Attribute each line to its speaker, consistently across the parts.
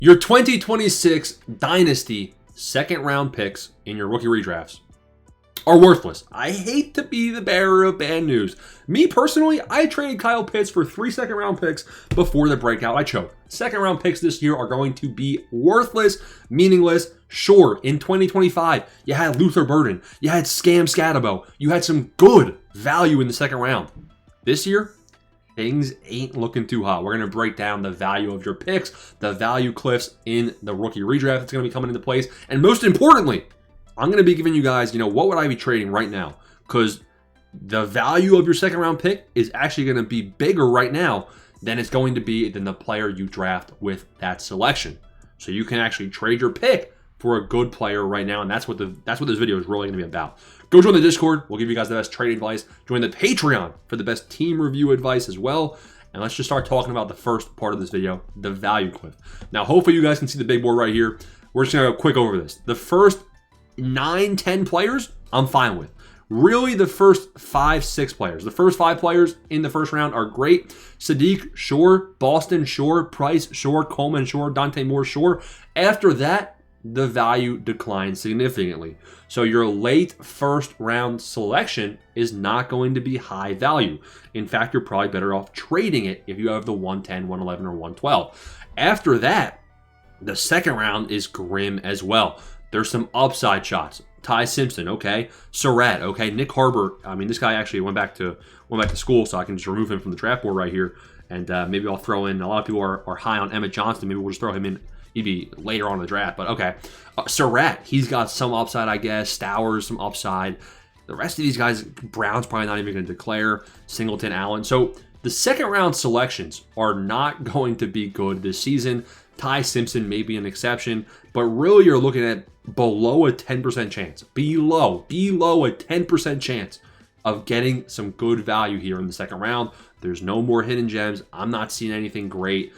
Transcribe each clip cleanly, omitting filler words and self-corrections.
Speaker 1: Your 2026 Dynasty second round picks in your rookie redrafts are worthless. I hate to be the bearer of bad news. Me personally, I traded Kyle Pitts for 3 second round picks before the breakout. I choked. Second round picks this year are going to be worthless, meaningless. Sure, in 2025, you had Luther Burden, you had Scam Scatabo, you had some good value in the second round. This year, things ain't looking too hot. We're going to break down the value of your picks, the value cliffs in the rookie redraft that's going to be coming into place, and most importantly, I'm going to be giving you guys, what would I be trading right now? Because the value of your second round pick is actually going to be bigger right now than it's going to be than the player you draft with that selection. So you can actually trade your pick for a good player right now, and that's what this video is really going to be about. Go join the Discord. We'll give you guys the best trade advice. Join the Patreon for the best team review advice as well. And let's just start talking about the first part of this video, the value cliff. Now, hopefully you guys can see the big board right here. We're just going to go quick over this. The first 9, 10 players, I'm fine with. Really, the first 5, 6 players. The first 5 players in the first round are great. Sadiq, sure. Boston, sure. Price, sure. Coleman, sure. Dante Moore, sure. After that, the value declines significantly. So your late first round selection is not going to be high value. In fact, you're probably better off trading it if you have the 110, 111, or 112. After that, the second round is grim as well. There's some upside shots. Ty Simpson, okay. Surratt, okay. Nick Harbor. I mean, this guy actually went back to school, so I can just remove him from the draft board right here. And maybe I'll throw in, a lot of people are high on Emmett Johnston. Maybe we'll just throw him in. He'd be later on in the draft, but okay. Surratt, he's got some upside, I guess. Stowers, some upside. The rest of these guys, Brown's probably not even going to declare. Singleton, Allen. So the second round selections are not going to be good this season. Ty Simpson may be an exception, but really you're looking at below a 10% chance. Below a 10% chance of getting some good value here in the second round. There's no more hidden gems. I'm not seeing anything great.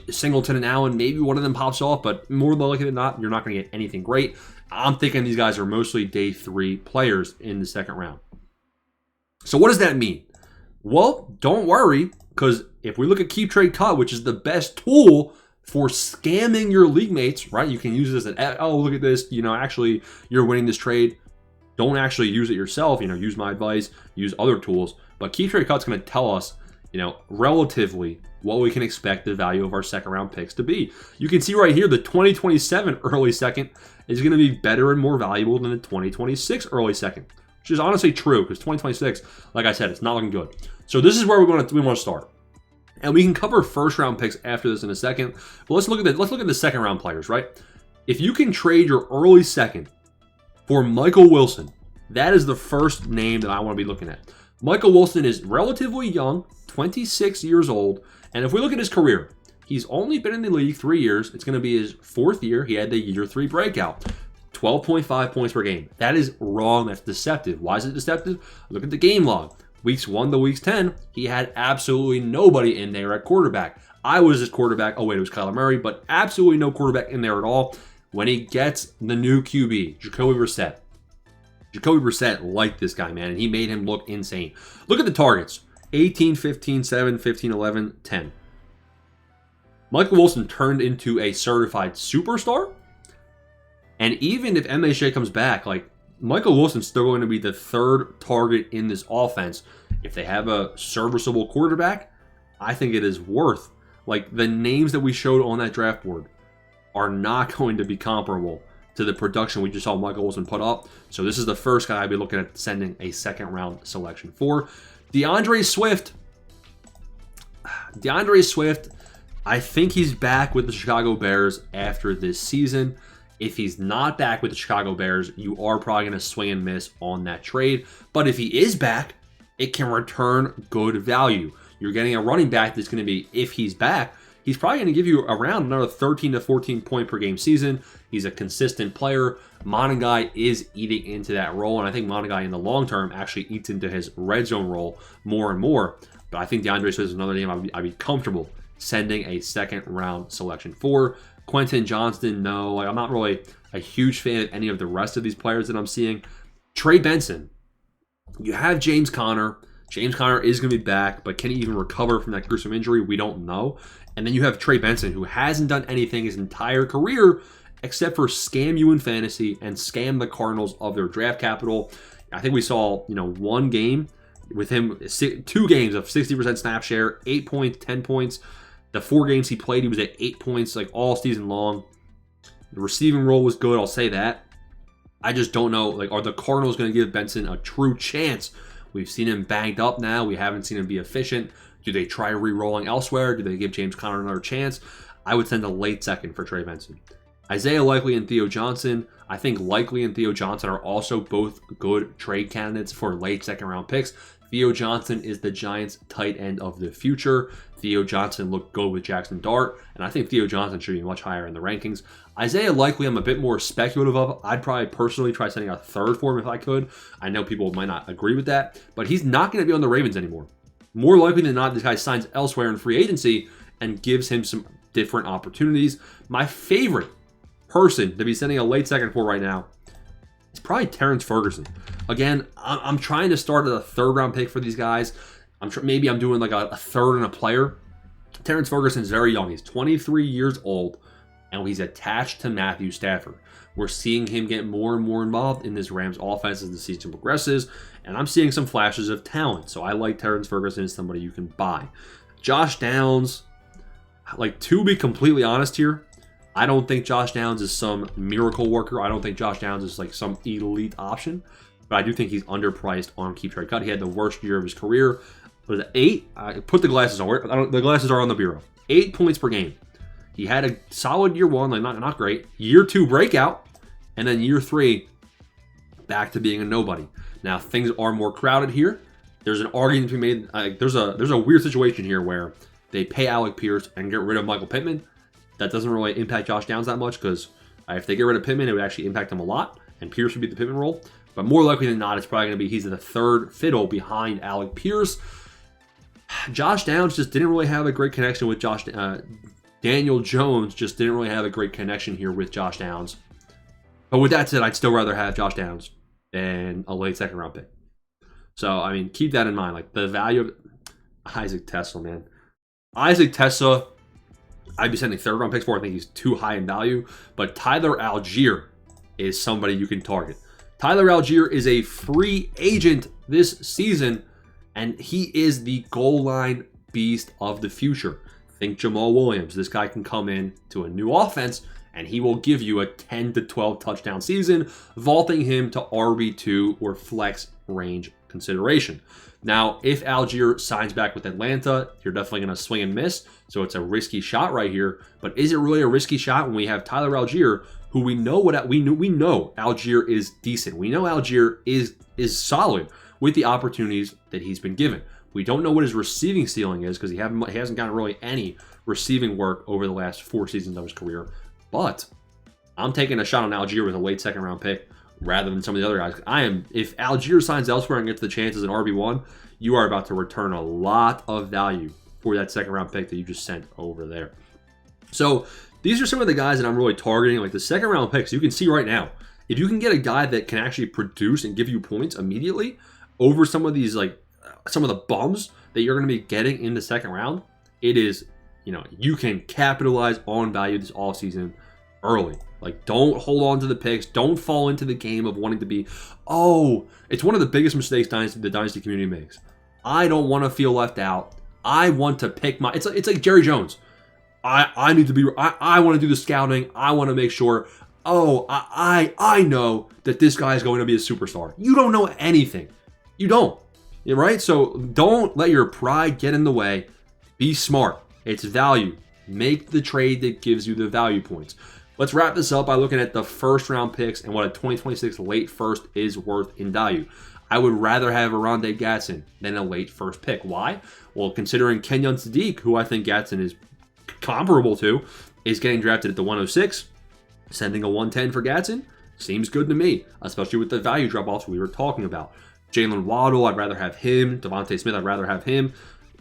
Speaker 1: Singleton and Allen, maybe one of them pops off, but more likely than not, you're not going to get anything great. I'm thinking these guys are mostly day 3 players in the second round. So what does that mean? Well, don't worry, because if we look at Keep Trade Cut, which is the best tool for scamming your league mates, right? You can use this as, oh, look at this, actually you're winning this trade. Don't actually use it yourself, use my advice, use other tools. But Keep Trade Cut's going to tell us, relatively what we can expect the value of our second round picks to be. You can see right here, the 2027 early second is going to be better and more valuable than the 2026 early second, which is honestly true because 2026, like I said, it's not looking good. So this is where we want to start. And we can cover first round picks after this in a second. But let's look at the second round players, right? If you can trade your early second for Michael Wilson, that is the first name that I want to be looking at. Michael Wilson is relatively young, 26 years old. And if we look at his career, he's only been in the league 3 years. It's going to be his 4th year. He had the year 3 breakout. 12.5 points per game. That is wrong. That's deceptive. Why is it deceptive? Look at the game log. Weeks 1 to weeks 10, he had absolutely nobody in there at quarterback. I was his quarterback. Oh, wait, it was Kyler Murray, but absolutely no quarterback in there at all. When he gets the new QB, Jacoby Brissett. Jacoby Brissett liked this guy, man, and he made him look insane. Look at the targets. 18, 15, 7, 15, 11, 10. Michael Wilson turned into a certified superstar. And even if MHA comes back, Michael Wilson's still going to be the 3rd target in this offense. If they have a serviceable quarterback, I think it is worth. The names that we showed on that draft board are not going to be comparable to the production we just saw Michael Wilson put up. So this is the first guy I'd be looking at sending a second round selection for. DeAndre Swift, I think he's back with the Chicago Bears after this season. If he's not back with the Chicago Bears, you are probably going to swing and miss on that trade. But if he is back, it can return good value. You're getting a running back that's going to be, if he's back, he's probably going to give you around another 13 to 14 point per game season. He's a consistent player. Monagai is eating into that role, and I think Monagai in the long term actually eats into his red zone role more and more. But I think DeAndre Swift is another name I'd be comfortable sending a second round selection for. Quentin Johnston, no. I'm not really a huge fan of any of the rest of these players that I'm seeing. Trey Benson. You have James Conner. James Conner is going to be back, but can he even recover from that gruesome injury? We don't know. And then you have Trey Benson, who hasn't done anything his entire career except for scam you in fantasy and scam the Cardinals of their draft capital. I think we saw, one game with him, 2 games of 60% snap share, 8 points, 10 points. The 4 games he played, he was at 8 points like all season long. The receiving role was good, I'll say that. I just don't know, are the Cardinals going to give Benson a true chance? We've seen him banged up now. We haven't seen him be efficient. Do they try re-rolling elsewhere? Do they give James Conner another chance? I would send a late second for Trey Benson. Isaiah Likely and Theo Johnson. I think Likely and Theo Johnson are also both good trade candidates for late second round picks. Theo Johnson is the Giants' tight end of the future. Theo Johnson looked good with Jackson Dart, and I think Theo Johnson should be much higher in the rankings. Isaiah Likely, I'm a bit more speculative of. I'd probably personally try sending a third for him if I could. I know people might not agree with that, but he's not going to be on the Ravens anymore. More likely than not, this guy signs elsewhere in free agency and gives him some different opportunities. My favorite person to be sending a late second for right now is probably Terrence Ferguson. Again, I'm trying to start at a third round pick for these guys. Maybe I'm doing like a third and a player. Terrence Ferguson's very young. He's 23 years old, and he's attached to Matthew Stafford. We're seeing him get more and more involved in this Rams offense as the season progresses, and I'm seeing some flashes of talent. So I like Terrence Ferguson as somebody you can buy. Josh Downs, to be completely honest here, I don't think Josh Downs is some miracle worker. I don't think Josh Downs is some elite option, but I do think he's underpriced on Keep Trade Cut. He had the worst year of his career. Was it 8? I put the glasses on. The glasses are on the bureau. 8 points per game. He had a solid year 1, not great. Year 2 breakout, and then year 3 back to being a nobody. Now things are more crowded here. There's an argument to be made. There's a weird situation here where they pay Alec Pierce and get rid of Michael Pittman. That doesn't really impact Josh Downs that much because if they get rid of Pittman, it would actually impact him a lot, and Pierce would be the Pittman role. But more likely than not, it's probably going to be he's the third fiddle behind Alec Pierce. Josh Downs just didn't really have a great connection with Daniel Jones just didn't really have a great connection here with Josh Downs. But with that said, I'd still rather have Josh Downs than a late second round pick. So, keep that in mind. The value of Isaac Tesla, man. Isaac Tesla, I'd be sending third round picks for. I think he's too high in value. But Tyler Algier is somebody you can target. Tyler Algier is a free agent this season, and he is the goal line beast of the future. Think Jamal Williams. This guy can come in to a new offense, and he will give you a 10 to 12 touchdown season, vaulting him to RB2 or flex range consideration. Now, if Algier signs back with Atlanta, you're definitely going to swing and miss, so it's a risky shot right here. But is it really a risky shot when we have Tyler Algier, who we know Algier is decent. We know Algier is solid with the opportunities that he's been given. We don't know what his receiving ceiling is because he hasn't gotten really any receiving work over the last 4 seasons of his career. But I'm taking a shot on Algier with a late second round pick rather than some of the other guys. If Algier signs elsewhere and gets the chances in RB1, you are about to return a lot of value for that second round pick that you just sent over there. So these are some of the guys that I'm really targeting, the second round picks. You can see right now, if you can get a guy that can actually produce and give you points immediately over some of these, some of the bums that you're going to be getting in the second round, it is, you can capitalize on value this offseason early. Don't hold on to the picks. Don't fall into the game of wanting to be, it's one of the biggest mistakes the Dynasty community makes. I don't want to feel left out. I want to pick it's like Jerry Jones. I need to be, I want to do the scouting. I want to make sure, I know that this guy is going to be a superstar. You don't know anything. You don't. Right? So don't let your pride get in the way. Be smart. It's value. Make the trade that gives you the value points. Let's wrap this up by looking at the first round picks and what a 2026 late first is worth in value. I would rather have Arondé Gatson than a late first pick. Why? Well, considering Kenyon Sadiq, who I think Gatson is comparable to, is getting drafted at the 106, sending a 110 for Gatson seems good to me, especially with the value drop-offs we were talking about. Jalen Waddle, I'd rather have him. Devontae Smith, I'd rather have him.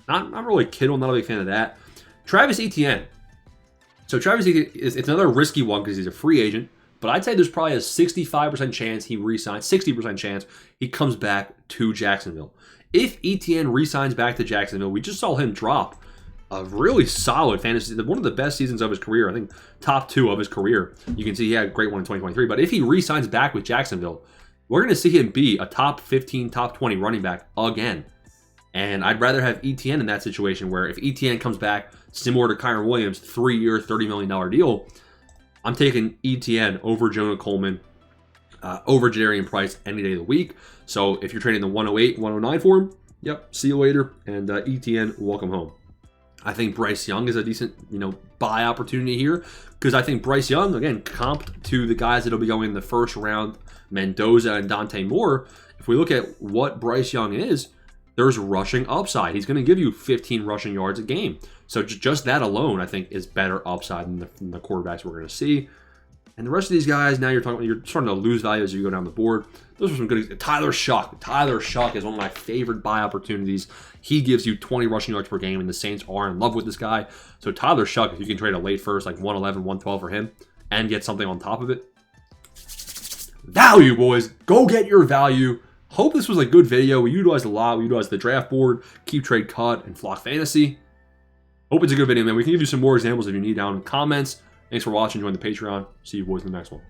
Speaker 1: Not really Kittle, not a big fan of that. Travis Etienne. So Travis Etienne, it's another risky one because he's a free agent, but I'd say there's probably a 65% chance he re-signs, 60% chance he comes back to Jacksonville. If Etienne re-signs back to Jacksonville, we just saw him drop a really solid fantasy, one of the best seasons of his career. I think top 2 of his career. You can see he had a great one in 2023. But if he re-signs back with Jacksonville, we're going to see him be a top 15, top 20 running back again. And I'd rather have ETN in that situation where if ETN comes back, similar to Kyron Williams, 3-year, $30 million deal, I'm taking ETN over Jonah Coleman, over Jadarian Price any day of the week. So if you're trading the 108, 109 for him, yep, see you later. And ETN, welcome home. I think Bryce Young is a decent, buy opportunity here because I think Bryce Young, again, comped to the guys that'll be going in the first round, Mendoza and Dante Moore. If we look at what Bryce Young is, there's rushing upside. He's going to give you 15 rushing yards a game. So just that alone, I think, is better upside than the quarterbacks we're going to see. And the rest of these guys, now you're starting to lose value as you go down the board. Those are some good. Tyler Shuck. Tyler Shuck is one of my favorite buy opportunities. He gives you 20 rushing yards per game, and the Saints are in love with this guy. So Tyler Shuck, if you can trade a late first, like 111, 112 for him, and get something on top of it. Value, boys. Go get your value. Hope this was a good video. We utilized a lot. We utilized the draft board, Keep Trade Cut, and Flock Fantasy. Hope it's a good video, man. We can give you some more examples if you need down in the comments. Thanks for watching. Join the Patreon. See you boys in the next one.